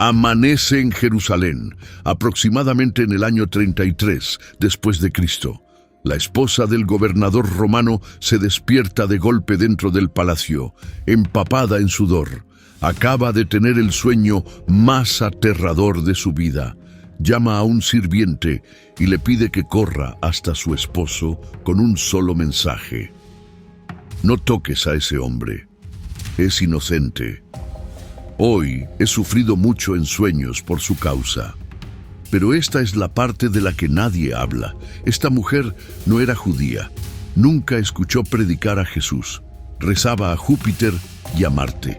Amanece en Jerusalén, aproximadamente en el año 33 después de Cristo. La esposa del gobernador romano se despierta de golpe dentro del palacio, empapada en sudor. Acaba de tener el sueño más aterrador de su vida. Llama a un sirviente y le pide que corra hasta su esposo con un solo mensaje. No toques a ese hombre. Es inocente. Hoy he sufrido mucho en sueños por su causa. Pero esta es la parte de la que nadie habla. Esta mujer no era judía. Nunca escuchó predicar a Jesús. Rezaba a Júpiter y a Marte.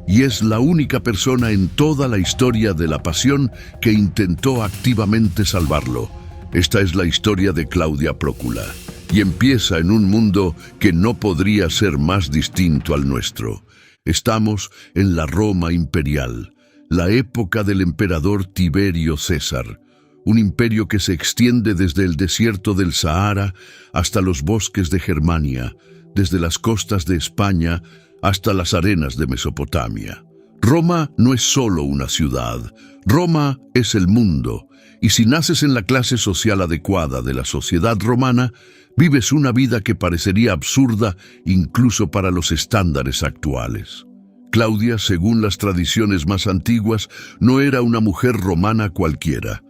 Y es la única persona en toda la historia de la pasión que intentó activamente salvarlo. Esta es la historia de Claudia Prócula. Y empieza en un mundo que no podría ser más distinto al nuestro. Estamos en la Roma imperial, la época del emperador Tiberio César, un imperio que se extiende desde el desierto del Sahara hasta los bosques de Germania, desde las costas de España hasta las arenas de Mesopotamia. Roma no es solo una ciudad, Roma es el mundo, y si naces en la clase social adecuada de la sociedad romana, vives una vida que parecería absurda incluso para los estándares actuales. Claudia, según las tradiciones más antiguas, no era una mujer romana cualquiera.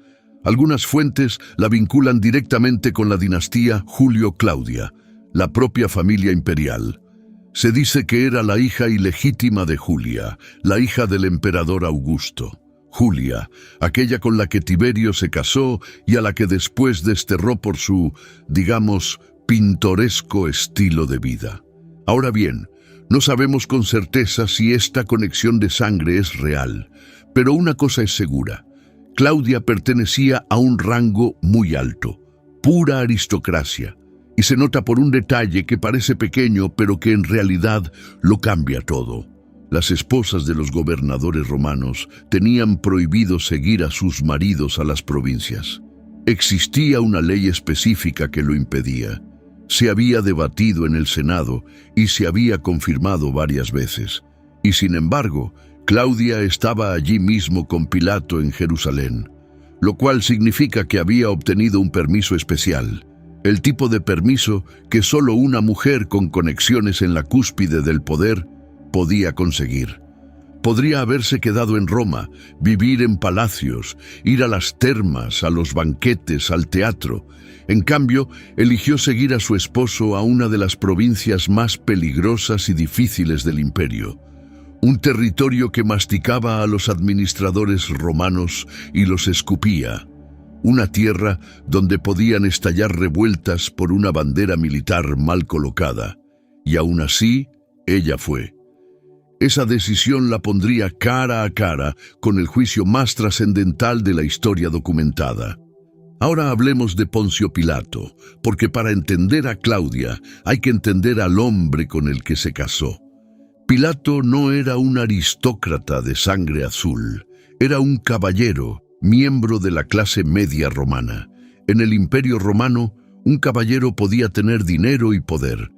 Algunas fuentes la vinculan directamente con la dinastía Julio-Claudia, la propia familia imperial. Se dice que era la hija ilegítima de Julia, la hija del emperador Augusto. Julia, aquella con la que Tiberio se casó y a la que después desterró por su, digamos, pintoresco estilo de vida. Ahora bien, no sabemos con certeza si esta conexión de sangre es real, pero una cosa es segura. Claudia pertenecía a un rango muy alto, pura aristocracia, y se nota por un detalle que parece pequeño, pero que en realidad lo cambia todo. Las esposas de los gobernadores romanos tenían prohibido seguir a sus maridos a las provincias. Existía una ley específica que lo impedía. Se había debatido en el Senado y se había confirmado varias veces. Y sin embargo, Claudia estaba allí mismo con Pilato en Jerusalén, lo cual significa que había obtenido un permiso especial, el tipo de permiso que solo una mujer con conexiones en la cúspide del poder podía conseguir. Podría haberse quedado en Roma, vivir en palacios, ir a las termas, a los banquetes, al teatro. En cambio, eligió seguir a su esposo a una de las provincias más peligrosas y difíciles del imperio. Un territorio que masticaba a los administradores romanos y los escupía. Una tierra donde podían estallar revueltas por una bandera militar mal colocada. Y aún así, ella fue. Esa decisión la pondría cara a cara con el juicio más trascendental de la historia documentada. Ahora hablemos de Poncio Pilato, porque para entender a Claudia hay que entender al hombre con el que se casó. Pilato no era un aristócrata de sangre azul, era un caballero, miembro de la clase media romana. En el Imperio Romano, un caballero podía tener dinero y poder,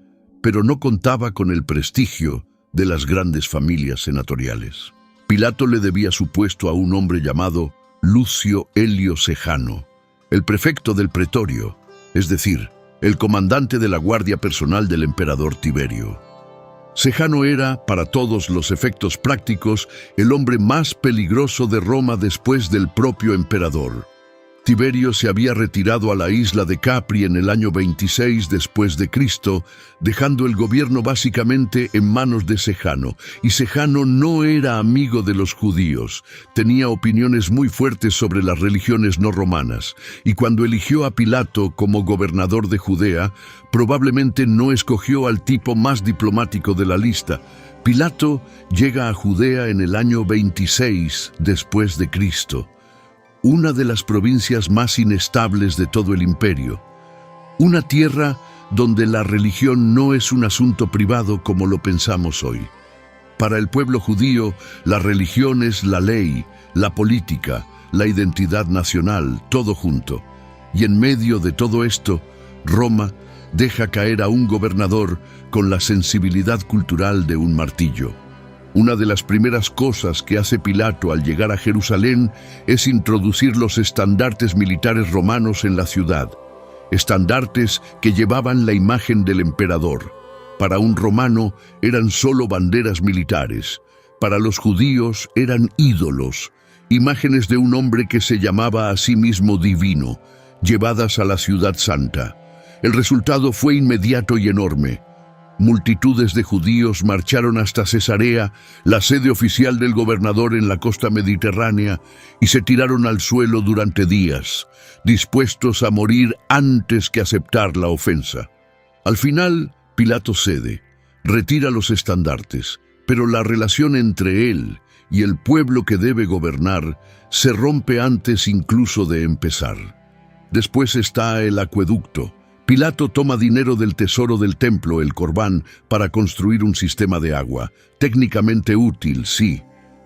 pero no contaba con el prestigio de las grandes familias senatoriales. Pilato le debía su puesto a un hombre llamado Lucio Elio Sejano, el prefecto del pretorio, es decir, el comandante de la guardia personal del emperador Tiberio. Sejano era, para todos los efectos prácticos, el hombre más peligroso de Roma después del propio emperador. Tiberio se había retirado a la isla de Capri en el año 26 después de Cristo, dejando el gobierno básicamente en manos de Sejano. Y Sejano no era amigo de los judíos, tenía opiniones muy fuertes sobre las religiones no romanas, y cuando eligió a Pilato como gobernador de Judea, probablemente no escogió al tipo más diplomático de la lista. Pilato llega a Judea en el año 26 después de Cristo. Una de las provincias más inestables de todo el imperio. Una tierra donde la religión no es un asunto privado como lo pensamos hoy. Para el pueblo judío, la religión es la ley, la política, la identidad nacional, todo junto. Y en medio de todo esto, Roma deja caer a un gobernador con la sensibilidad cultural de un martillo. Una de las primeras cosas que hace Pilato al llegar a Jerusalén es introducir los estandartes militares romanos en la ciudad. Estandartes que llevaban la imagen del emperador. Para un romano eran solo banderas militares. Para los judíos eran ídolos, imágenes de un hombre que se llamaba a sí mismo divino, llevadas a la ciudad santa. El resultado fue inmediato y enorme. Multitudes de judíos marcharon hasta Cesarea, la sede oficial del gobernador en la costa mediterránea, y se tiraron al suelo durante días, dispuestos a morir antes que aceptar la ofensa. Al final, Pilato cede, retira los estandartes, pero la relación entre él y el pueblo que debe gobernar se rompe antes incluso de empezar. Después está el acueducto. Pilato toma dinero del tesoro del templo, el Corbán, para construir un sistema de agua. Técnicamente útil, sí,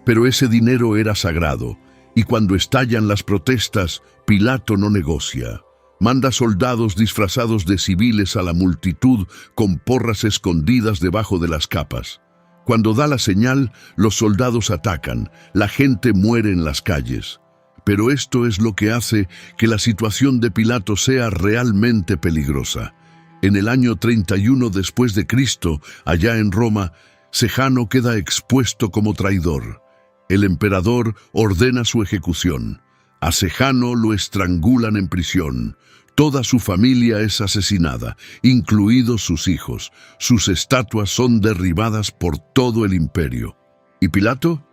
pero ese dinero era sagrado, y cuando estallan las protestas, Pilato no negocia. Manda soldados disfrazados de civiles a la multitud con porras escondidas debajo de las capas. Cuando da la señal, los soldados atacan, la gente muere en las calles. Pero esto es lo que hace que la situación de Pilato sea realmente peligrosa. En el año 31 después de Cristo, allá en Roma, Sejano queda expuesto como traidor. El emperador ordena su ejecución. A Sejano lo estrangulan en prisión. Toda su familia es asesinada, incluidos sus hijos. Sus estatuas son derribadas por todo el imperio. ¿Y Pilato?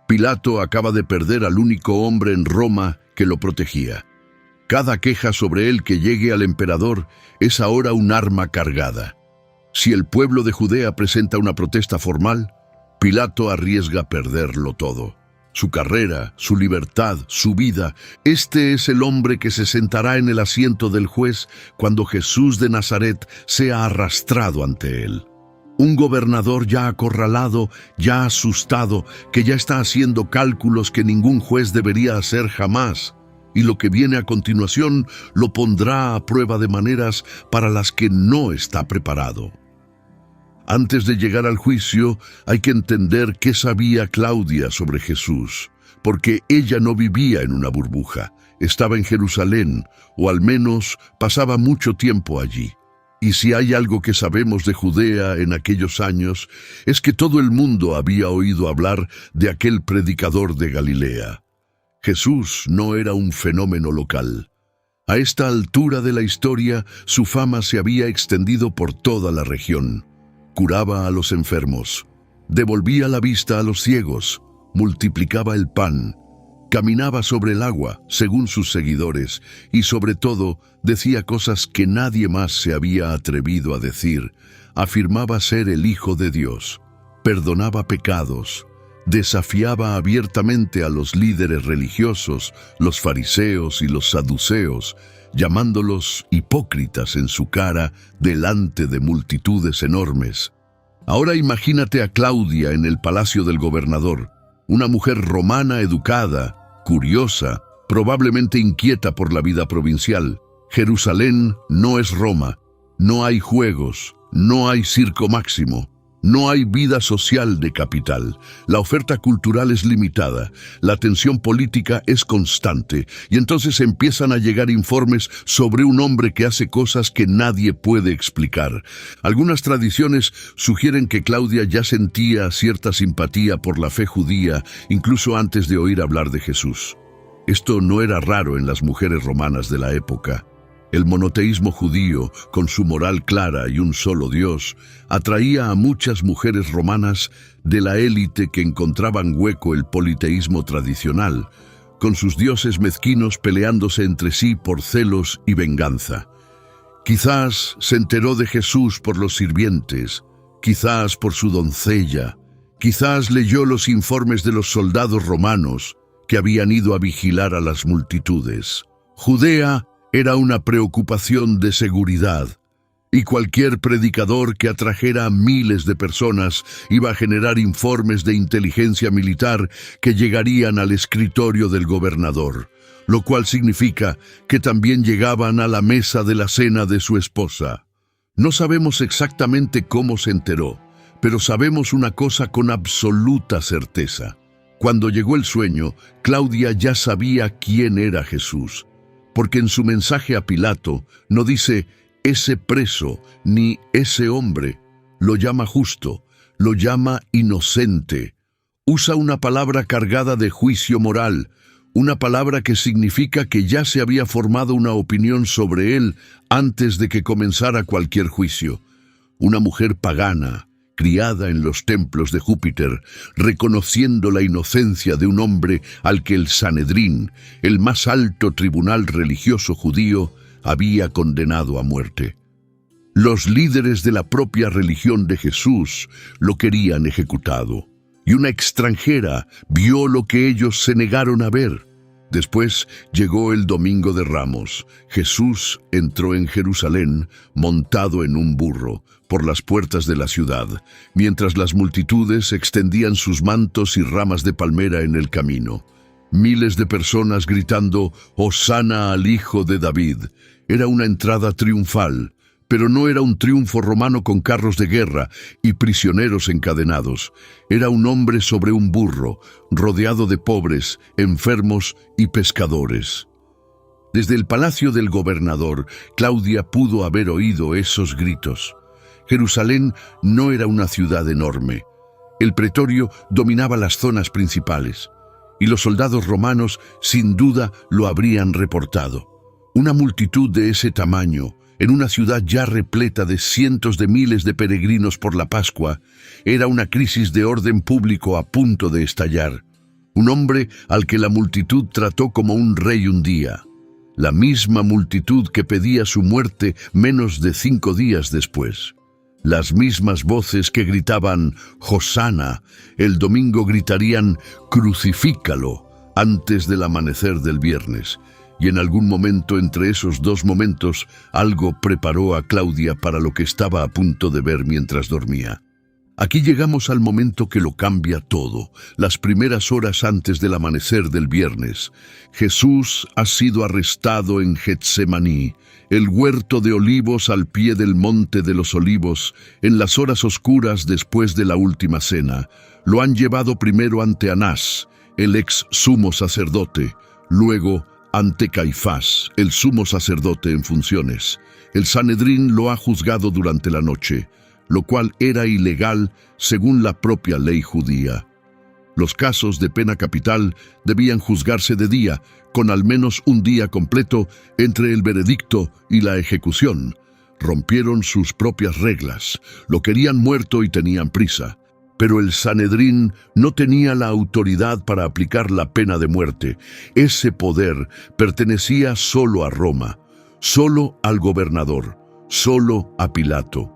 Pilato acaba de perder al único hombre en Roma que lo protegía. Cada queja sobre él que llegue al emperador es ahora un arma cargada. Si el pueblo de Judea presenta una protesta formal, Pilato arriesga perderlo todo. Su carrera, su libertad, su vida. Este es el hombre que se sentará en el asiento del juez cuando Jesús de Nazaret sea arrastrado ante él. Un gobernador ya acorralado, ya asustado, que ya está haciendo cálculos que ningún juez debería hacer jamás. Y lo que viene a continuación lo pondrá a prueba de maneras para las que no está preparado. Antes de llegar al juicio, hay que entender qué sabía Claudia sobre Jesús, porque ella no vivía en una burbuja, estaba en Jerusalén, o al menos pasaba mucho tiempo allí. Y si hay algo que sabemos de Judea en aquellos años, es que todo el mundo había oído hablar de aquel predicador de Galilea. Jesús no era un fenómeno local. A esta altura de la historia, su fama se había extendido por toda la región. Curaba a los enfermos, devolvía la vista a los ciegos, multiplicaba el pan, caminaba sobre el agua, según sus seguidores, y sobre todo decía cosas que nadie más se había atrevido a decir. Afirmaba ser el Hijo de Dios, perdonaba pecados, desafiaba abiertamente a los líderes religiosos, los fariseos y los saduceos, llamándolos hipócritas en su cara delante de multitudes enormes. Ahora imagínate a Claudia en el palacio del gobernador, una mujer romana educada, curiosa, probablemente inquieta por la vida provincial. Jerusalén no es Roma, no hay juegos, no hay circo máximo, no hay vida social de capital. La oferta cultural es limitada, la tensión política es constante, y entonces empiezan a llegar informes sobre un hombre que hace cosas que nadie puede explicar. Algunas tradiciones sugieren que Claudia ya sentía cierta simpatía por la fe judía, incluso antes de oír hablar de Jesús. Esto no era raro en las mujeres romanas de la época. El monoteísmo judío, con su moral clara y un solo Dios, atraía a muchas mujeres romanas de la élite que encontraban hueco el politeísmo tradicional, con sus dioses mezquinos peleándose entre sí por celos y venganza. Quizás se enteró de Jesús por los sirvientes, quizás por su doncella, quizás leyó los informes de los soldados romanos que habían ido a vigilar a las multitudes. Judea era una preocupación de seguridad, y cualquier predicador que atrajera a miles de personas iba a generar informes de inteligencia militar que llegarían al escritorio del gobernador, lo cual significa que también llegaban a la mesa de la cena de su esposa. No sabemos exactamente cómo se enteró, Pero sabemos una cosa con absoluta certeza. Cuando llegó el sueño, Claudia ya sabía quién era Jesús, porque en su mensaje a Pilato no dice ese preso ni ese hombre, lo llama justo, lo llama inocente. Usa una palabra cargada de juicio moral, una palabra que significa que ya se había formado una opinión sobre él antes de que comenzara cualquier juicio. Una mujer pagana, criada en los templos de Júpiter, reconociendo la inocencia de un hombre al que el Sanedrín, el más alto tribunal religioso judío, había condenado a muerte. Los líderes de la propia religión de Jesús lo querían ejecutado, y una extranjera vio lo que ellos se negaron a ver. Después llegó el Domingo de Ramos. Jesús entró en Jerusalén montado en un burro por las puertas de la ciudad, mientras las multitudes extendían sus mantos y ramas de palmera en el camino. Miles de personas gritando «Hosana al Hijo de David». Era una entrada triunfal, pero no era un triunfo romano con carros de guerra y prisioneros encadenados. Era un hombre sobre un burro, rodeado de pobres, enfermos y pescadores. Desde el palacio del gobernador, Claudia pudo haber oído esos gritos. Jerusalén no era una ciudad enorme. El pretorio dominaba las zonas principales, y los soldados romanos sin duda lo habrían reportado. Una multitud de ese tamaño, en una ciudad ya repleta de cientos de miles de peregrinos por la Pascua, era una crisis de orden público a punto de estallar. Un hombre al que la multitud trató como un rey un día. La misma multitud que pedía su muerte menos de 5 días después. Las mismas voces que gritaban «Hosana», el domingo gritarían «Crucifícalo» antes del amanecer del viernes. Y en algún momento entre esos dos momentos, algo preparó a Claudia para lo que estaba a punto de ver mientras dormía. Aquí llegamos al momento que lo cambia todo, las primeras horas antes del amanecer del viernes. Jesús ha sido arrestado en Getsemaní, el huerto de olivos al pie del monte de los olivos, en las horas oscuras después de la última cena. Lo han llevado primero ante Anás, el ex sumo sacerdote, luego ante Caifás, el sumo sacerdote en funciones. El Sanedrín lo ha juzgado durante la noche, lo cual era ilegal según la propia ley judía. Los casos de pena capital debían juzgarse de día, con al menos un día completo entre el veredicto y la ejecución. Rompieron sus propias reglas, lo querían muerto y tenían prisa. Pero el Sanedrín no tenía la autoridad para aplicar la pena de muerte. Ese poder pertenecía solo a Roma, solo al gobernador, solo a Pilato.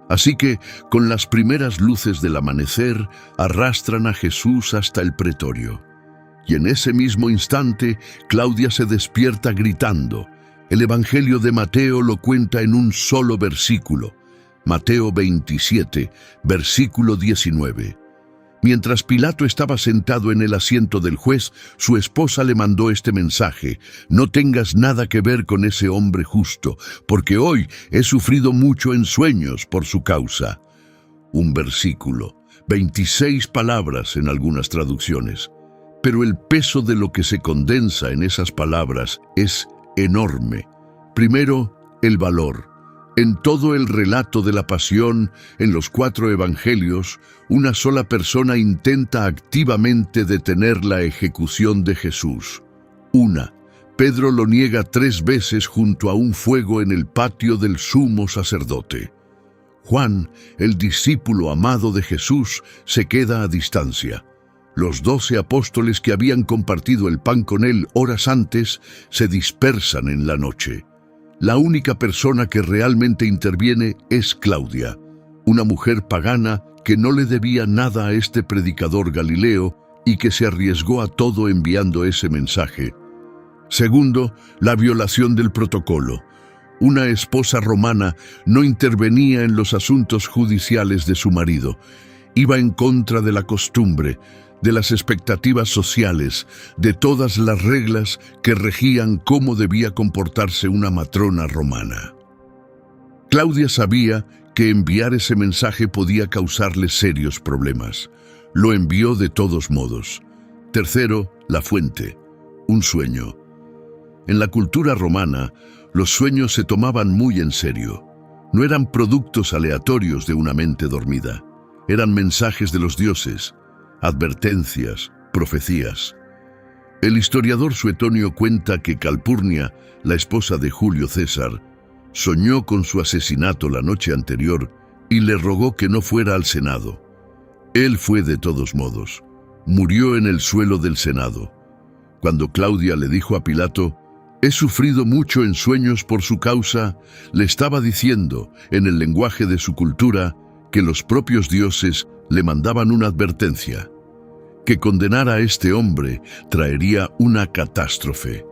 Así que, con las primeras luces del amanecer, arrastran a Jesús hasta el pretorio. Y en ese mismo instante, Claudia se despierta gritando. El Evangelio de Mateo lo cuenta en un solo versículo. Mateo 27, versículo 19. Mientras Pilato estaba sentado en el asiento del juez, su esposa le mandó este mensaje: «No tengas nada que ver con ese hombre justo, porque hoy he sufrido mucho en sueños por su causa». Un versículo, 26 palabras en algunas traducciones. Pero el peso de lo que se condensa en esas palabras es enorme. Primero, el valor. En todo el relato de la pasión, en los 4 evangelios, una sola persona intenta activamente detener la ejecución de Jesús. Pedro lo niega 3 veces junto a un fuego en el patio del sumo sacerdote. Juan, el discípulo amado de Jesús, se queda a distancia. Los 12 apóstoles que habían compartido el pan con él horas antes se dispersan en la noche. La única persona que realmente interviene es Claudia, una mujer pagana que no le debía nada a este predicador galileo y que se arriesgó a todo enviando ese mensaje. Segundo, la violación del protocolo. Una esposa romana no intervenía en los asuntos judiciales de su marido. Iba en contra de la costumbre, de las expectativas sociales, de todas las reglas que regían cómo debía comportarse una matrona romana. Claudia sabía que enviar ese mensaje podía causarle serios problemas. Lo envió de todos modos. Tercero, la fuente, un sueño. En la cultura romana, los sueños se tomaban muy en serio. No eran productos aleatorios de una mente dormida. Eran mensajes de los dioses, advertencias, profecías. El historiador Suetonio cuenta que Calpurnia, la esposa de Julio César, soñó con su asesinato la noche anterior y le rogó que no fuera al Senado. Él fue de todos modos. Murió en el suelo del Senado. Cuando Claudia le dijo a Pilato: «He sufrido mucho en sueños por su causa», le estaba diciendo, en el lenguaje de su cultura, que los propios dioses le mandaban una advertencia. Que condenar a este hombre traería una catástrofe.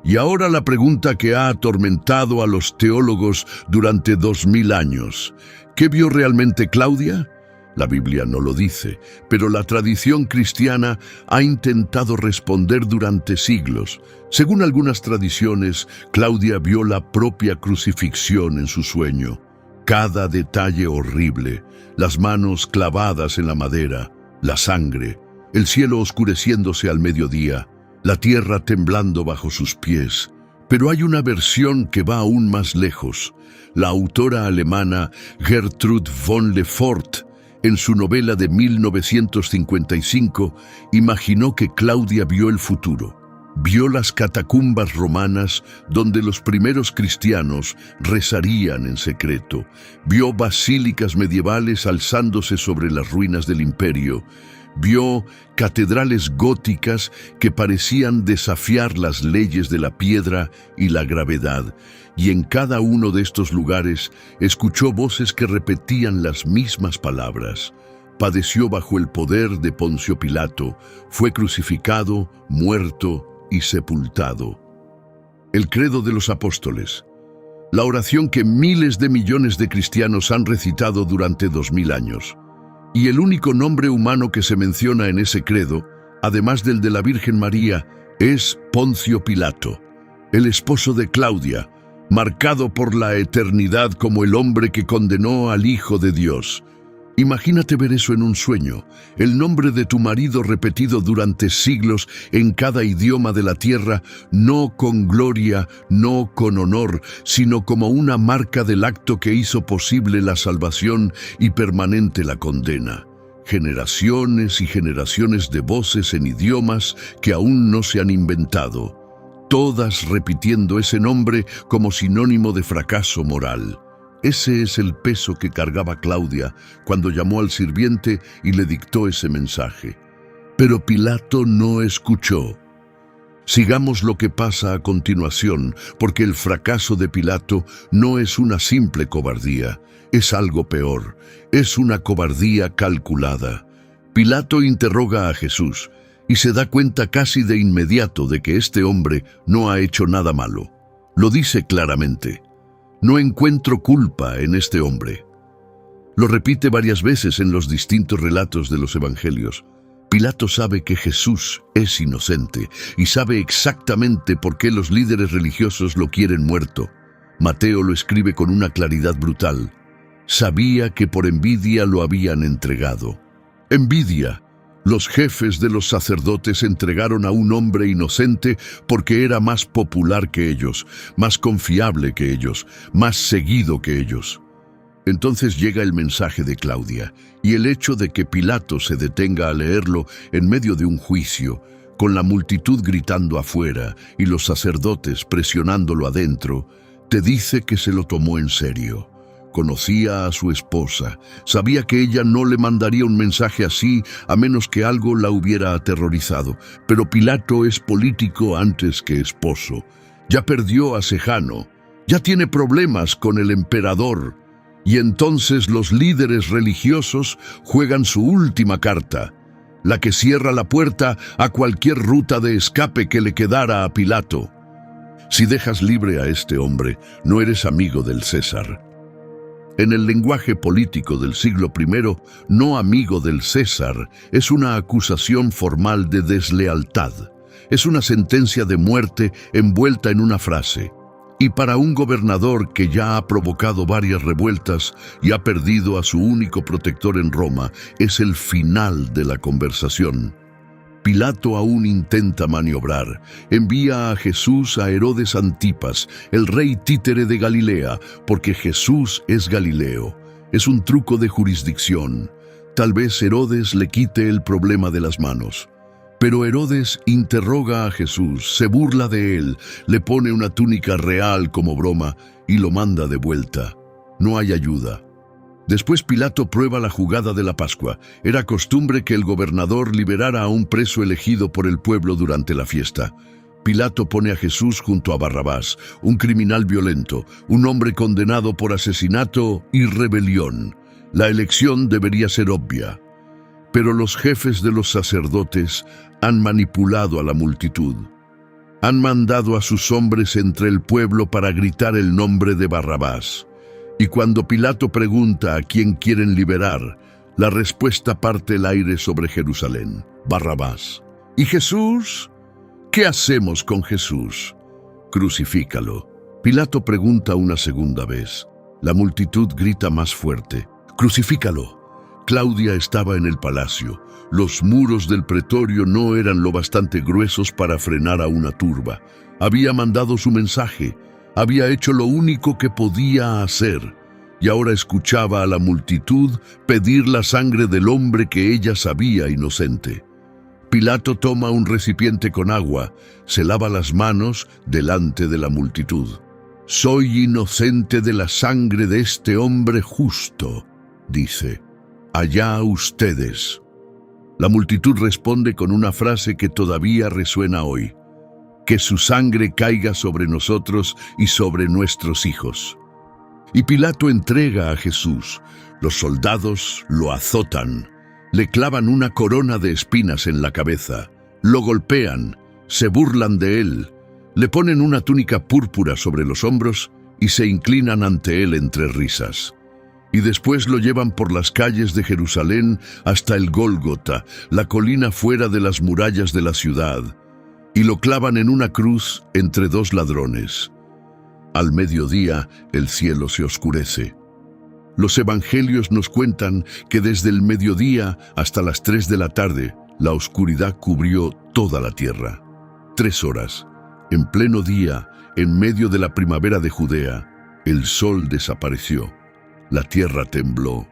Y ahora la pregunta que ha atormentado a los teólogos durante 2000 años. ¿Qué vio realmente Claudia? La Biblia no lo dice, pero la tradición cristiana ha intentado responder durante siglos. Según algunas tradiciones, Claudia vio la propia crucifixión en su sueño. Cada detalle horrible, las manos clavadas en la madera, la sangre, el cielo oscureciéndose al mediodía, la tierra temblando bajo sus pies. Pero hay una versión que va aún más lejos. La autora alemana Gertrud von Le Fort, en su novela de 1955, imaginó que Claudia vio el futuro. Vio las catacumbas romanas donde los primeros cristianos rezarían en secreto. Vio basílicas medievales alzándose sobre las ruinas del imperio. Vio catedrales góticas que parecían desafiar las leyes de la piedra y la gravedad, y en cada uno de estos lugares escuchó voces que repetían las mismas palabras. Padeció bajo el poder de Poncio Pilato, fue crucificado, muerto y sepultado. El credo de los apóstoles, la oración que miles de millones de cristianos han recitado durante 2000 años. Y el único nombre humano que se menciona en ese credo, además del de la Virgen María, es Poncio Pilato, el esposo de Claudia, marcado por la eternidad como el hombre que condenó al Hijo de Dios. Imagínate ver eso en un sueño, el nombre de tu marido repetido durante siglos en cada idioma de la tierra, no con gloria, no con honor, sino como una marca del acto que hizo posible la salvación y permanente la condena. Generaciones y generaciones de voces en idiomas que aún no se han inventado, todas repitiendo ese nombre como sinónimo de fracaso moral. Ese es el peso que cargaba Claudia cuando llamó al sirviente y le dictó ese mensaje. Pero Pilato no escuchó. Sigamos lo que pasa a continuación, porque el fracaso de Pilato no es una simple cobardía, es algo peor, es una cobardía calculada. Pilato interroga a Jesús y se da cuenta casi de inmediato de que este hombre no ha hecho nada malo. Lo dice claramente. No encuentro culpa en este hombre. Lo repite varias veces en los distintos relatos de los evangelios. Pilato sabe que Jesús es inocente y sabe exactamente por qué los líderes religiosos lo quieren muerto. Mateo lo escribe con una claridad brutal. Sabía que por envidia lo habían entregado. Envidia. Los jefes de los sacerdotes entregaron a un hombre inocente porque era más popular que ellos, más confiable que ellos, más seguido que ellos. Entonces llega el mensaje de Claudia, y el hecho de que Pilato se detenga a leerlo en medio de un juicio, con la multitud gritando afuera y los sacerdotes presionándolo adentro, te dice que se lo tomó en serio. Conocía a su esposa, sabía que ella no le mandaría un mensaje así a menos que algo la hubiera aterrorizado. Pero Pilato es político antes que esposo. Ya perdió a Sejano, ya tiene problemas con el emperador. Y entonces los líderes religiosos juegan su última carta, la que cierra la puerta a cualquier ruta de escape que le quedara a Pilato. Si dejas libre a este hombre, no eres amigo del César. En el lenguaje político del siglo I, no amigo del César es una acusación formal de deslealtad. Es una sentencia de muerte envuelta en una frase. Y para un gobernador que ya ha provocado varias revueltas y ha perdido a su único protector en Roma, es el final de la conversación. Pilato aún intenta maniobrar. Envía a Jesús a Herodes Antipas, el rey títere de Galilea, porque Jesús es galileo. Es un truco de jurisdicción. Tal vez Herodes le quite el problema de las manos. Pero Herodes interroga a Jesús, se burla de él, le pone una túnica real como broma y lo manda de vuelta. No hay ayuda. Después Pilato prueba la jugada de la Pascua. Era costumbre que el gobernador liberara a un preso elegido por el pueblo durante la fiesta. Pilato pone a Jesús junto a Barrabás, un criminal violento, un hombre condenado por asesinato y rebelión. La elección debería ser obvia. Pero los jefes de los sacerdotes han manipulado a la multitud. Han mandado a sus hombres entre el pueblo para gritar el nombre de Barrabás. Y cuando Pilato pregunta a quién quieren liberar, la respuesta parte el aire sobre Jerusalén: Barrabás. ¿Y Jesús? ¿Qué hacemos con Jesús? Crucifícalo. Pilato pregunta una segunda vez. La multitud grita más fuerte: ¡Crucifícalo! Claudia estaba en el palacio. Los muros del pretorio no eran lo bastante gruesos para frenar a una turba. Había mandado su mensaje. Había hecho lo único que podía hacer. Y ahora escuchaba a la multitud pedir la sangre del hombre que ella sabía inocente. Pilato toma un recipiente con agua, se lava las manos delante de la multitud. «Soy inocente de la sangre de este hombre justo», dice. «Allá ustedes». La multitud responde con una frase que todavía resuena hoy: «Que su sangre caiga sobre nosotros y sobre nuestros hijos». Y Pilato entrega a Jesús. Los soldados lo azotan, le clavan una corona de espinas en la cabeza, lo golpean, se burlan de él, le ponen una túnica púrpura sobre los hombros y se inclinan ante él entre risas. Y después lo llevan por las calles de Jerusalén hasta el Gólgota, la colina fuera de las murallas de la ciudad, y lo clavan en una cruz entre dos ladrones. Al mediodía el cielo se oscurece. Los evangelios nos cuentan que desde el mediodía hasta las 3 de la tarde, la oscuridad cubrió toda la tierra. 3 horas, en pleno día, en medio de la primavera de Judea, el sol desapareció. La tierra tembló.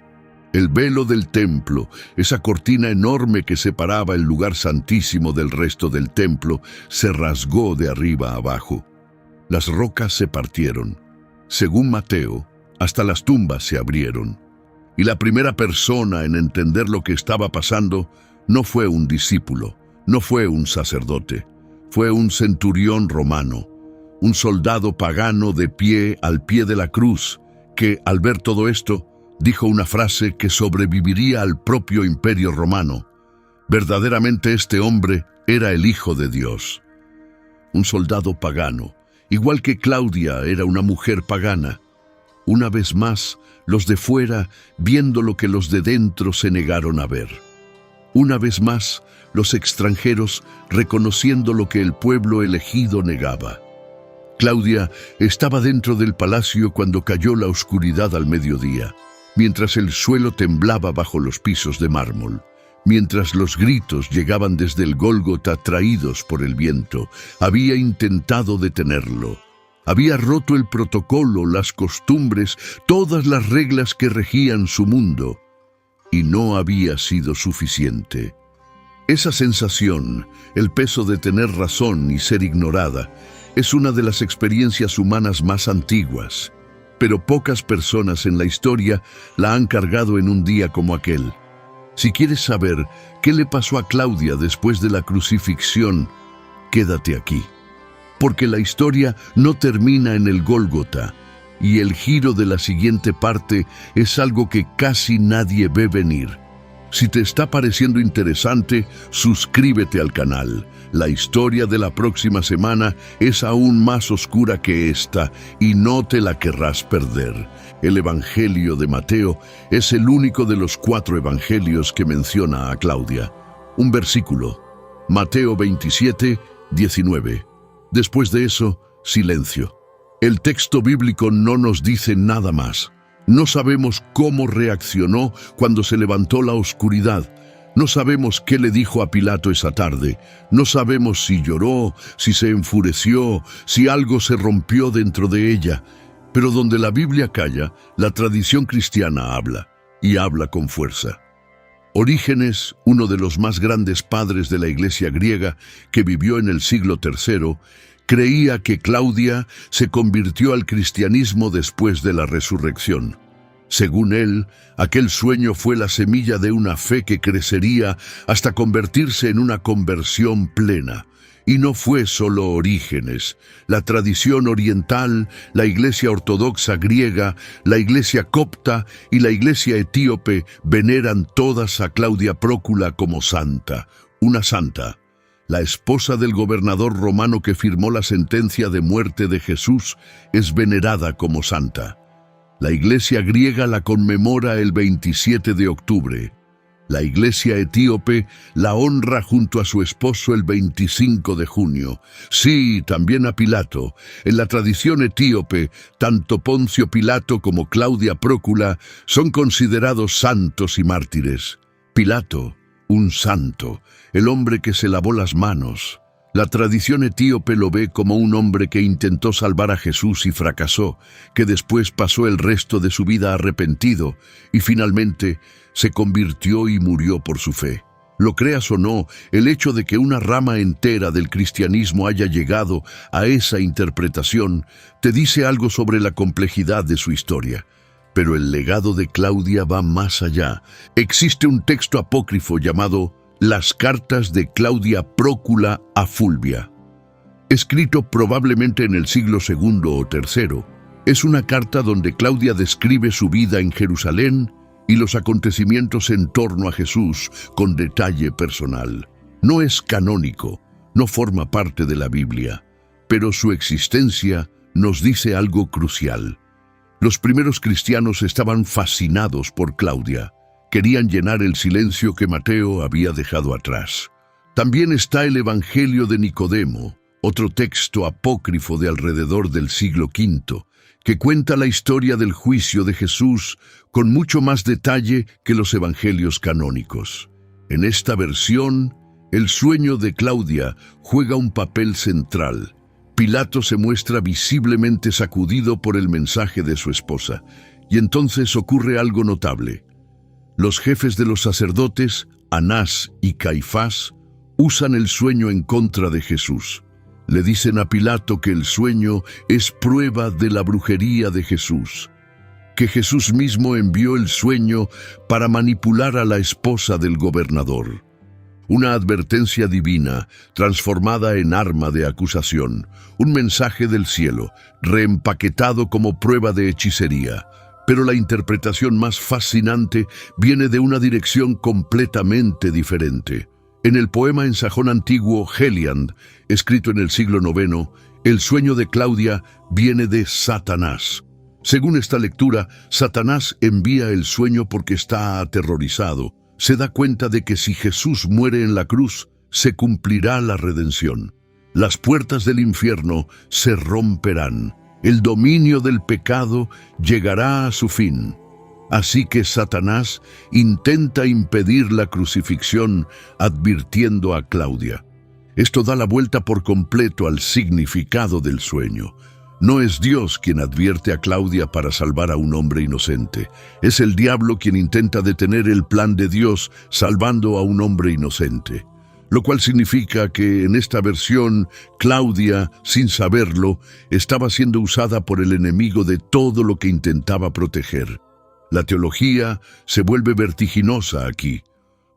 El velo del templo, esa cortina enorme que separaba el lugar santísimo del resto del templo, se rasgó de arriba a abajo. Las rocas se partieron. Según Mateo, hasta las tumbas se abrieron. Y la primera persona en entender lo que estaba pasando no fue un discípulo, no fue un sacerdote, fue un centurión romano, un soldado pagano de pie al pie de la cruz, que, al ver todo esto, dijo una frase que sobreviviría al propio imperio romano. Verdaderamente este hombre era el Hijo de Dios. Un soldado pagano, igual que Claudia era una mujer pagana. Una vez más, los de fuera viendo lo que los de dentro se negaron a ver. Una vez más, los extranjeros reconociendo lo que el pueblo elegido negaba. Claudia estaba dentro del palacio cuando cayó la oscuridad al mediodía, mientras el suelo temblaba bajo los pisos de mármol, mientras los gritos llegaban desde el Gólgota traídos por el viento. Había intentado detenerlo. Había roto el protocolo, las costumbres, todas las reglas que regían su mundo, y no había sido suficiente. Esa sensación, el peso de tener razón y ser ignorada, es una de las experiencias humanas más antiguas, pero pocas personas en la historia la han cargado en un día como aquel. Si quieres saber qué le pasó a Claudia después de la crucifixión, quédate aquí, porque la historia no termina en el Gólgota, y el giro de la siguiente parte es algo que casi nadie ve venir. Si te está pareciendo interesante, suscríbete al canal. La historia de la próxima semana es aún más oscura que esta y no te la querrás perder. El Evangelio de Mateo es el único de los 4 evangelios que menciona a Claudia. Un versículo, Mateo 27, 19. Después de eso, silencio. El texto bíblico no nos dice nada más. No sabemos cómo reaccionó cuando se levantó la oscuridad. No sabemos qué le dijo a Pilato esa tarde. No sabemos si lloró, si se enfureció, si algo se rompió dentro de ella. Pero donde la Biblia calla, la tradición cristiana habla, y habla con fuerza. Orígenes, uno de los más grandes padres de la Iglesia griega, que vivió en el siglo III, creía que Claudia se convirtió al cristianismo después de la resurrección. Según él, aquel sueño fue la semilla de una fe que crecería hasta convertirse en una conversión plena. Y no fue solo Orígenes. La tradición oriental, la Iglesia ortodoxa griega, la Iglesia copta y la Iglesia etíope veneran todas a Claudia Prócula como santa, una santa. La esposa del gobernador romano que firmó la sentencia de muerte de Jesús es venerada como santa. La Iglesia griega la conmemora el 27 de octubre. La Iglesia etíope la honra junto a su esposo el 25 de junio. Sí, también a Pilato. En la tradición etíope, tanto Poncio Pilato como Claudia Prócula son considerados santos y mártires. Pilato, un santo, el hombre que se lavó las manos. La tradición etíope lo ve como un hombre que intentó salvar a Jesús y fracasó, que después pasó el resto de su vida arrepentido y finalmente se convirtió y murió por su fe. Lo creas o no, el hecho de que una rama entera del cristianismo haya llegado a esa interpretación te dice algo sobre la complejidad de su historia. Pero el legado de Claudia va más allá. Existe un texto apócrifo llamado Las cartas de Claudia Prócula a Fulvia. Escrito probablemente en el siglo II o III, es una carta donde Claudia describe su vida en Jerusalén y los acontecimientos en torno a Jesús con detalle personal. No es canónico, no forma parte de la Biblia, pero su existencia nos dice algo crucial. Los primeros cristianos estaban fascinados por Claudia. Querían llenar el silencio que Mateo había dejado atrás. También está el Evangelio de Nicodemo, otro texto apócrifo de alrededor del siglo V, que cuenta la historia del juicio de Jesús con mucho más detalle que los evangelios canónicos. En esta versión, el sueño de Claudia juega un papel central. Pilato se muestra visiblemente sacudido por el mensaje de su esposa, y entonces ocurre algo notable. Los jefes de los sacerdotes, Anás y Caifás, usan el sueño en contra de Jesús. Le dicen a Pilato que el sueño es prueba de la brujería de Jesús, que Jesús mismo envió el sueño para manipular a la esposa del gobernador. Una advertencia divina transformada en arma de acusación, un mensaje del cielo, reempaquetado como prueba de hechicería. Pero la interpretación más fascinante viene de una dirección completamente diferente. En el poema en sajón antiguo Heliand, escrito en el siglo IX, el sueño de Claudia viene de Satanás. Según esta lectura, Satanás envía el sueño porque está aterrorizado. Se da cuenta de que si Jesús muere en la cruz, se cumplirá la redención. Las puertas del infierno se romperán. El dominio del pecado llegará a su fin. Así que Satanás intenta impedir la crucifixión, advirtiendo a Claudia. Esto da la vuelta por completo al significado del sueño. No es Dios quien advierte a Claudia para salvar a un hombre inocente. Es el diablo quien intenta detener el plan de Dios salvando a un hombre inocente. Lo cual significa que en esta versión, Claudia, sin saberlo, estaba siendo usada por el enemigo de todo lo que intentaba proteger. La teología se vuelve vertiginosa aquí,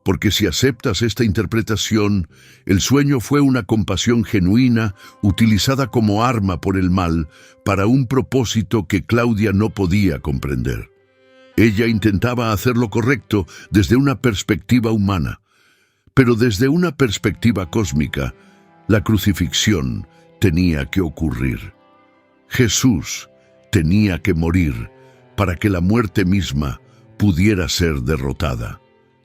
porque si aceptas esta interpretación, el sueño fue una compasión genuina utilizada como arma por el mal para un propósito que Claudia no podía comprender. Ella intentaba hacer lo correcto desde una perspectiva humana, pero desde una perspectiva cósmica, la crucifixión tenía que ocurrir. Jesús tenía que morir para que la muerte misma pudiera ser derrotada.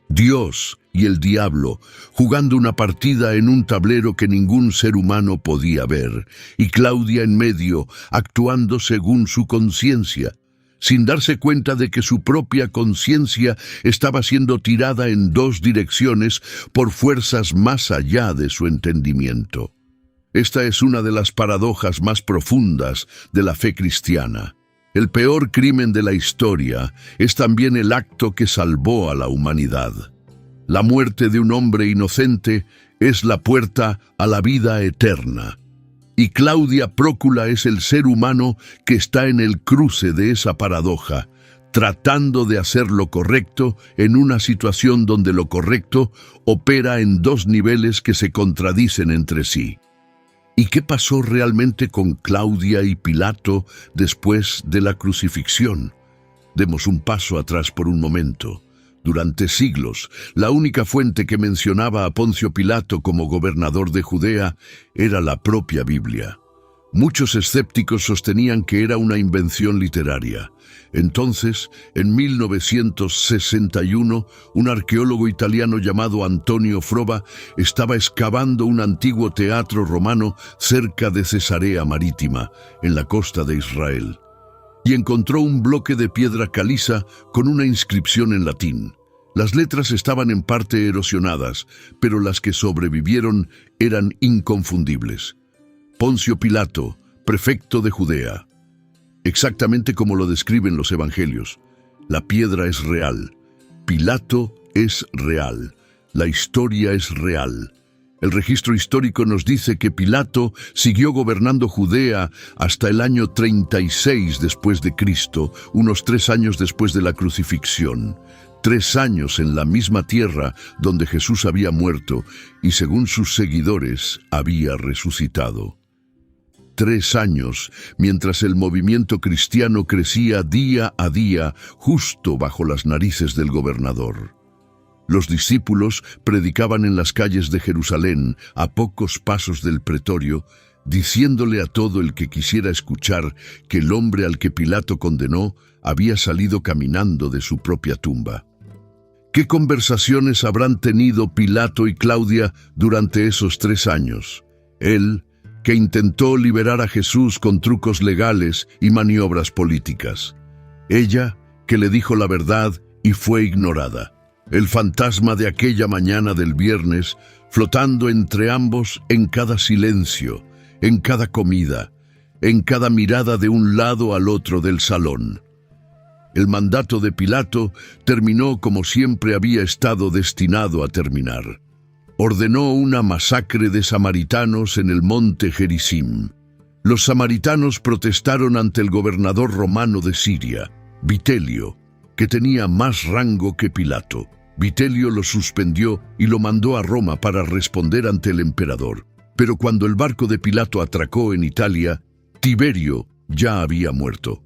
Dios y el diablo, jugando una partida en un tablero que ningún ser humano podía ver, y Claudia en medio, actuando según su conciencia, sin darse cuenta de que su propia conciencia estaba siendo tirada en dos direcciones por fuerzas más allá de su entendimiento. Esta es una de las paradojas más profundas de la fe cristiana. El peor crimen de la historia es también el acto que salvó a la humanidad. La muerte de un hombre inocente es la puerta a la vida eterna. Y Claudia Prócula es el ser humano que está en el cruce de esa paradoja, tratando de hacer lo correcto en una situación donde lo correcto opera en dos niveles que se contradicen entre sí. ¿Y qué pasó realmente con Claudia y Pilato después de la crucifixión? Demos un paso atrás por un momento. Durante siglos, la única fuente que mencionaba a Poncio Pilato como gobernador de Judea era la propia Biblia. Muchos escépticos sostenían que era una invención literaria. Entonces, en 1961, un arqueólogo italiano llamado Antonio Frova estaba excavando un antiguo teatro romano cerca de Cesarea Marítima, en la costa de Israel, y encontró un bloque de piedra caliza con una inscripción en latín. Las letras estaban en parte erosionadas, pero las que sobrevivieron eran inconfundibles. Poncio Pilato, prefecto de Judea. Exactamente como lo describen los evangelios. La piedra es real. Pilato es real. La historia es real. El registro histórico nos dice que Pilato siguió gobernando Judea hasta el año 36 después de Cristo, unos 3 años después de la crucifixión. 3 años en la misma tierra donde Jesús había muerto y, según sus seguidores, había resucitado. 3 años mientras el movimiento cristiano crecía día a día justo bajo las narices del gobernador. Los discípulos predicaban en las calles de Jerusalén, a pocos pasos del pretorio, diciéndole a todo el que quisiera escuchar que el hombre al que Pilato condenó había salido caminando de su propia tumba. ¿Qué conversaciones habrán tenido Pilato y Claudia durante esos 3 años? Él, que intentó liberar a Jesús con trucos legales y maniobras políticas. Ella, que le dijo la verdad y fue ignorada. El fantasma de aquella mañana del viernes, flotando entre ambos en cada silencio, en cada comida, en cada mirada de un lado al otro del salón. El mandato de Pilato terminó como siempre había estado destinado a terminar. Ordenó una masacre de samaritanos en el monte Gerizim. Los samaritanos protestaron ante el gobernador romano de Siria, Vitelio, que tenía más rango que Pilato. Vitelio lo suspendió y lo mandó a Roma para responder ante el emperador. Pero cuando el barco de Pilato atracó en Italia, Tiberio ya había muerto.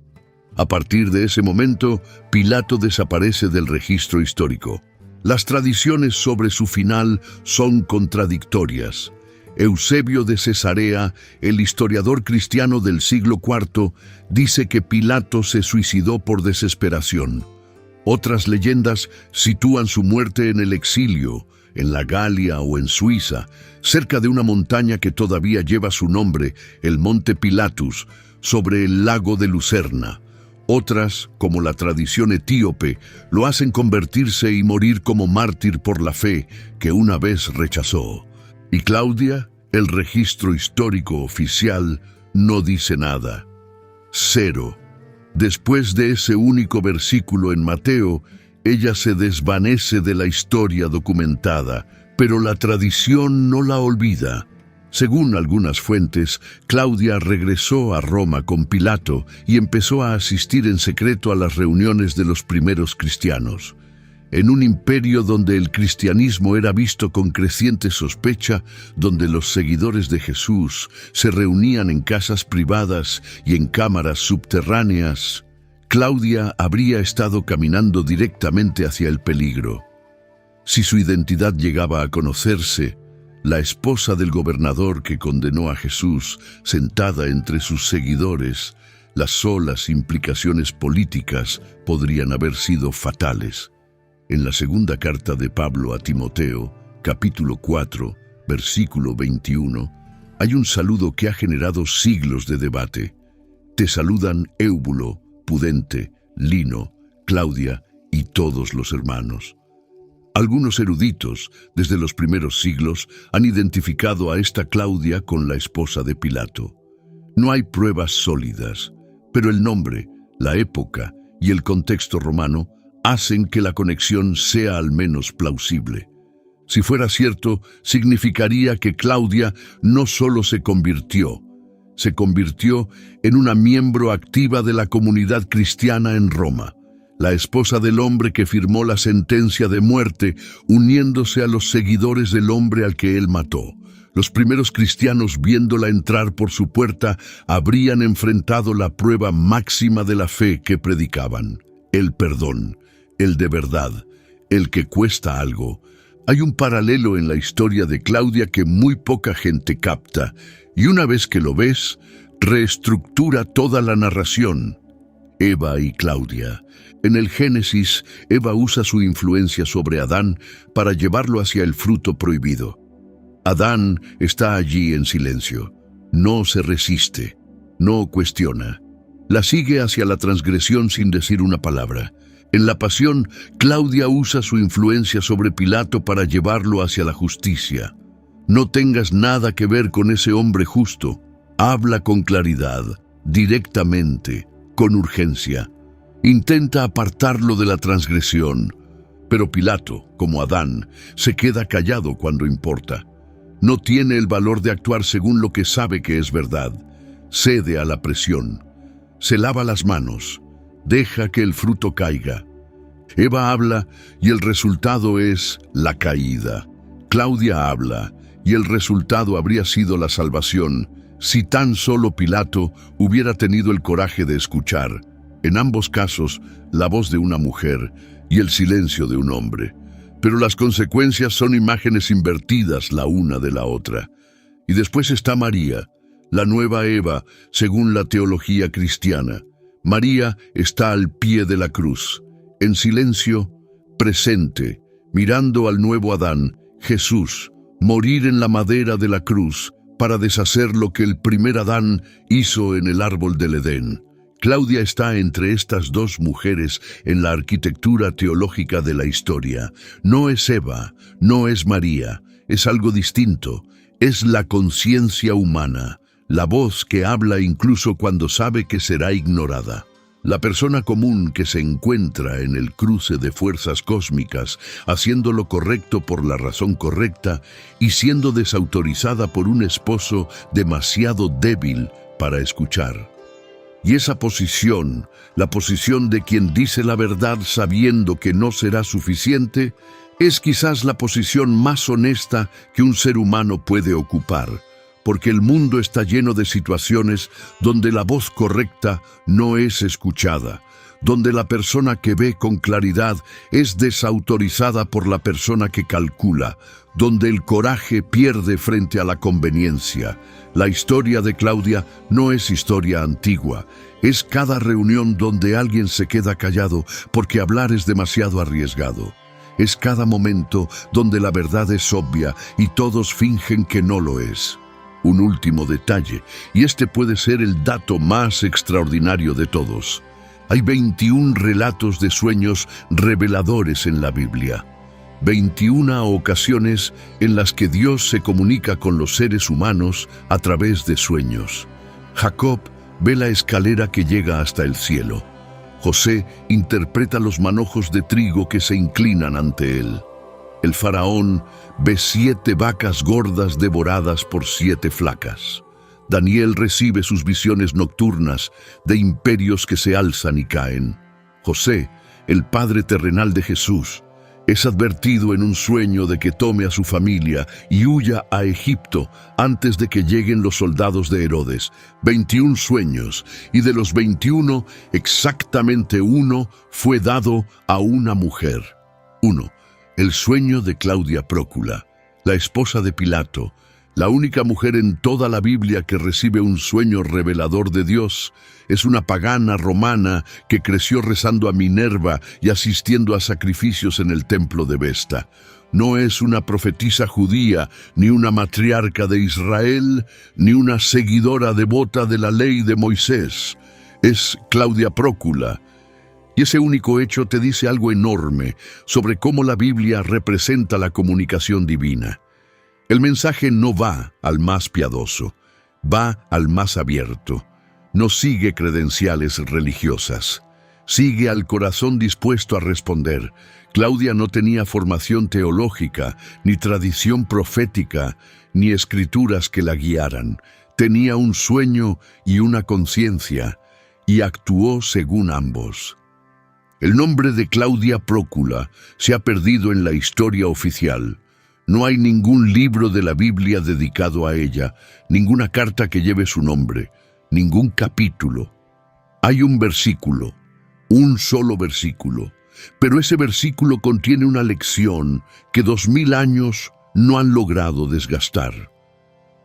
A partir de ese momento, Pilato desaparece del registro histórico. Las tradiciones sobre su final son contradictorias. Eusebio de Cesarea, el historiador cristiano del siglo IV, dice que Pilato se suicidó por desesperación. Otras leyendas sitúan su muerte en el exilio, en la Galia o en Suiza, cerca de una montaña que todavía lleva su nombre, el Monte Pilatus, sobre el lago de Lucerna. Otras, como la tradición etíope, lo hacen convertirse y morir como mártir por la fe que una vez rechazó. Y Claudia, el registro histórico oficial, no dice nada. 0. Después de ese único versículo en Mateo, ella se desvanece de la historia documentada, pero la tradición no la olvida. Según algunas fuentes, Claudia regresó a Roma con Pilato y empezó a asistir en secreto a las reuniones de los primeros cristianos. En un imperio donde el cristianismo era visto con creciente sospecha, donde los seguidores de Jesús se reunían en casas privadas y en cámaras subterráneas, Claudia habría estado caminando directamente hacia el peligro. Si su identidad llegaba a conocerse, la esposa del gobernador que condenó a Jesús, sentada entre sus seguidores, las solas implicaciones políticas podrían haber sido fatales. En la segunda carta de Pablo a Timoteo, capítulo 4, versículo 21, hay un saludo que ha generado siglos de debate. Te saludan Éubulo, Pudente, Lino, Claudia y todos los hermanos. Algunos eruditos, desde los primeros siglos, han identificado a esta Claudia con la esposa de Pilato. No hay pruebas sólidas, pero el nombre, la época y el contexto romano hacen que la conexión sea al menos plausible. Si fuera cierto, significaría que Claudia no solo se convirtió en una miembro activa de la comunidad cristiana en Roma, la esposa del hombre que firmó la sentencia de muerte, uniéndose a los seguidores del hombre al que él mató. Los primeros cristianos, viéndola entrar por su puerta, habrían enfrentado la prueba máxima de la fe que predicaban: el perdón, el de verdad, el que cuesta algo. Hay un paralelo en la historia de Claudia que muy poca gente capta, y una vez que lo ves, reestructura toda la narración. Eva y Claudia. En el Génesis, Eva usa su influencia sobre Adán para llevarlo hacia el fruto prohibido. Adán está allí en silencio, no se resiste, no cuestiona. La sigue hacia la transgresión sin decir una palabra. En la pasión, Claudia usa su influencia sobre Pilato para llevarlo hacia la justicia. No tengas nada que ver con ese hombre justo. Habla con claridad, directamente, con urgencia. Intenta apartarlo de la transgresión. Pero Pilato, como Adán, se queda callado cuando importa. No tiene el valor de actuar según lo que sabe que es verdad. Cede a la presión. Se lava las manos. Deja que el fruto caiga. Eva habla y el resultado es la caída. Claudia habla y el resultado habría sido la salvación si tan solo Pilato hubiera tenido el coraje de escuchar, en ambos casos, la voz de una mujer y el silencio de un hombre. Pero las consecuencias son imágenes invertidas la una de la otra. Y después está María, la nueva Eva, según la teología cristiana. María está al pie de la cruz, en silencio, presente, mirando al nuevo Adán, Jesús, morir en la madera de la cruz para deshacer lo que el primer Adán hizo en el árbol del Edén. Claudia está entre estas dos mujeres en la arquitectura teológica de la historia. No es Eva, no es María, es algo distinto. Es la conciencia humana, la voz que habla incluso cuando sabe que será ignorada. La persona común que se encuentra en el cruce de fuerzas cósmicas, haciendo lo correcto por la razón correcta y siendo desautorizada por un esposo demasiado débil para escuchar. Y esa posición, la posición de quien dice la verdad sabiendo que no será suficiente, es quizás la posición más honesta que un ser humano puede ocupar, porque el mundo está lleno de situaciones donde la voz correcta no es escuchada, donde la persona que ve con claridad es desautorizada por la persona que calcula, donde el coraje pierde frente a la conveniencia. La historia de Claudia no es historia antigua, es cada reunión donde alguien se queda callado porque hablar es demasiado arriesgado. Es cada momento donde la verdad es obvia y todos fingen que no lo es. Un último detalle, y este puede ser el dato más extraordinario de todos. Hay 21 relatos de sueños reveladores en la Biblia. 21 ocasiones en las que Dios se comunica con los seres humanos a través de sueños. Jacob ve la escalera que llega hasta el cielo. José interpreta los manojos de trigo que se inclinan ante él. El faraón ve 7 vacas gordas devoradas por 7 flacas. Daniel recibe sus visiones nocturnas de imperios que se alzan y caen. José, el padre terrenal de Jesús, es advertido en un sueño de que tome a su familia y huya a Egipto antes de que lleguen los soldados de Herodes. 21 sueños, y de los 21, exactamente uno fue dado a una mujer. 1. El sueño de Claudia Prócula, la esposa de Pilato, La única mujer en toda la Biblia que recibe un sueño revelador de Dios es una pagana romana que creció rezando a Minerva y asistiendo a sacrificios en el templo de Vesta. No es una profetisa judía, ni una matriarca de Israel, ni una seguidora devota de la ley de Moisés. Es Claudia Prócula. Y ese único hecho te dice algo enorme sobre cómo la Biblia representa la comunicación divina. El mensaje no va al más piadoso, va al más abierto. No sigue credenciales religiosas. Sigue al corazón dispuesto a responder. Claudia no tenía formación teológica, ni tradición profética, ni escrituras que la guiaran. Tenía un sueño y una conciencia, y actuó según ambos. El nombre de Claudia Prócula se ha perdido en la historia oficial. No hay ningún libro de la Biblia dedicado a ella, ninguna carta que lleve su nombre, ningún capítulo. Hay un versículo, un solo versículo, pero ese versículo contiene una lección que 2000 años no han logrado desgastar.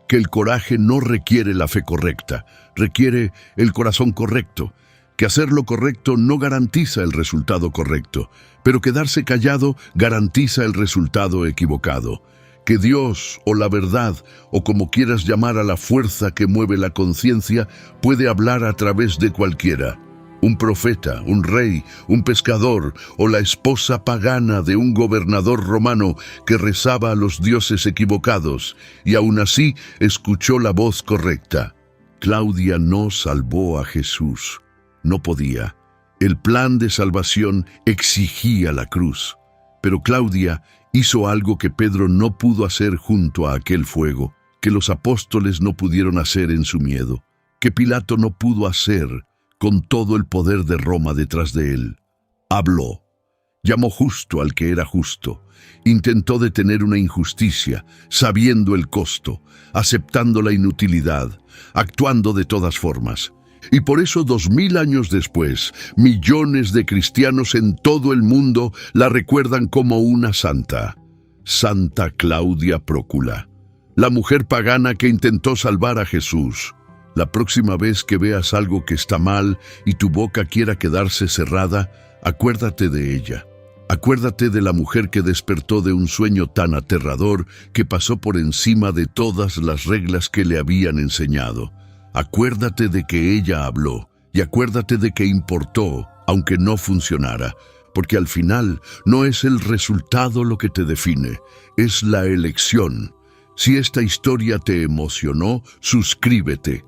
Que el coraje no requiere la fe correcta, requiere el corazón correcto. Que hacer lo correcto no garantiza el resultado correcto, pero quedarse callado garantiza el resultado equivocado. Que Dios, o la verdad, o como quieras llamar a la fuerza que mueve la conciencia, puede hablar a través de cualquiera. Un profeta, un rey, un pescador, o la esposa pagana de un gobernador romano que rezaba a los dioses equivocados, y aún así escuchó la voz correcta. Claudia no salvó a Jesús. No podía. El plan de salvación exigía la cruz. Pero Claudia hizo algo que Pedro no pudo hacer junto a aquel fuego, que los apóstoles no pudieron hacer en su miedo, que Pilato no pudo hacer con todo el poder de Roma detrás de él. Habló. Llamó justo al que era justo. Intentó detener una injusticia, sabiendo el costo, aceptando la inutilidad, actuando de todas formas. Y por eso 2000 años después, millones de cristianos en todo el mundo la recuerdan como una santa. Santa Claudia Prócula, la mujer pagana que intentó salvar a Jesús. La próxima vez que veas algo que está mal y tu boca quiera quedarse cerrada, acuérdate de ella. Acuérdate de la mujer que despertó de un sueño tan aterrador que pasó por encima de todas las reglas que le habían enseñado. Acuérdate de que ella habló y acuérdate de que importó, aunque no funcionara, porque al final no es el resultado lo que te define, es la elección. Si esta historia te emocionó, suscríbete.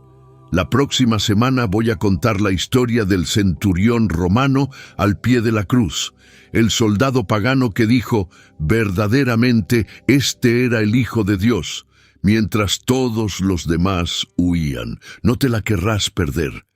La próxima semana voy a contar la historia del centurión romano al pie de la cruz, el soldado pagano que dijo, verdaderamente este era el Hijo de Dios, mientras todos los demás huían. No te la querrás perder.